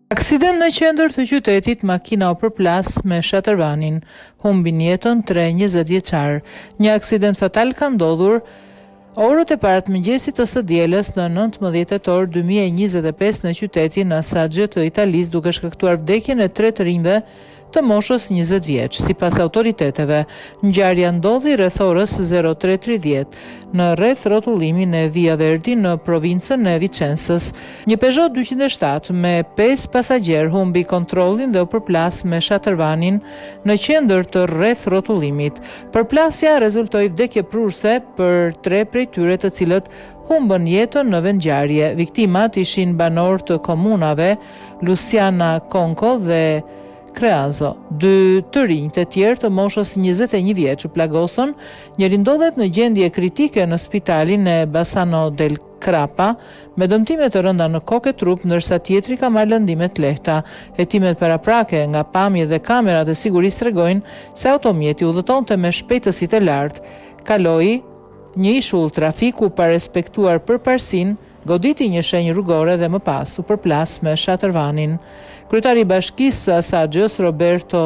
Aksident në qendër të qytetit, makina u përplas me shatërvanin, humbin jetën 3 20-vjeçar. Një aksident fatal ka ndodhur orët e parë të mëngjesit të së dielës në 19 tetor 2025 në qytetin Assaxhe të Italisë, duke shkaktuar vdekjen e 3 të rinjve të moshës 20 vjeç. Sipas autoriteteve, ngjarja ndodhi rreth orës 03:30 në rreth rrotullimin e Via Verdi në provincën e Vicenzës. Një Peugeot 207 me 5 pasagjer humbi kontrollin dhe u përplas me shatërvanin në qendër të rreth rrotullimit. Përplasja rezultoi vdekje prurse për 3 prej tyre, të cilët humbën jetën në vendngjarje. Viktimat ishin banor të komunave Luciana Conco dhe Creazo. 2 të rinj të tjerë të moshës 21 vjeç u plagosën, njëri ndodhet në gjendje kritike në spitalin e Bassano del Crapa me dëmtime të rënda në kokë e trup, ndërsa tjetri ka marrë lëndime të lehta. Hetimet paraprake nga pamjet dhe kamerat e sigurisë tregojnë se automjeti udhëtonte me shpejtësi të lartë. Kaloi një ishull trafiku pa respektuar përparsinë, goditi një shenjë rrugore dhe më pas u përplas me shatërvanin. Kryetari i Bashkisë së Assaxhes, Roberto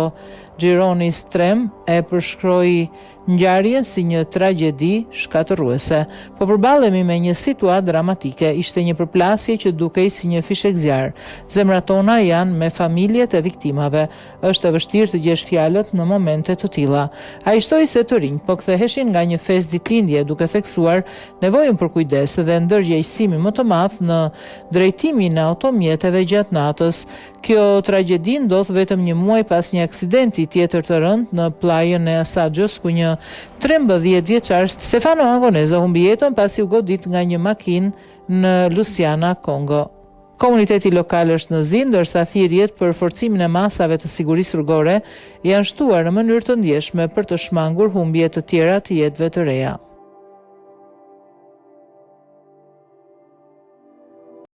Gironi Strem, e përshkroi ngjarjen si një tragjedi shkatërruese. Po përballemi me një situatë dramatike. Ishte një përplasje që dukej si një fishek zjarr. Zemrat tona janë me familjet e viktimave. Është e vështirë të gjesh fjalët në momente të tilla. Ai shtoi se të rinj po ktheheshin nga një festë ditëlindje, duke theksuar nevojën për kujdes dhe ndërgjegjësimi më të madh në drejtimin e automjeteve gjatë natës. Kjo tragjedi ndodh vetëm një muaj pas një aksidenti tjetër të rënd në plajën e Assaxhes, ku një 13 vjeçar Stefano Angoneza humbi jetën pasi u godit nga një makinë në Luciana Congo. Komuniteti lokal është në zi, ndërsa thirrjet për forcimin e masave të sigurisë rrugore janë shtuar në mënyrë të ndjeshme për të shmangur humbje të tjera të jetëve të reja.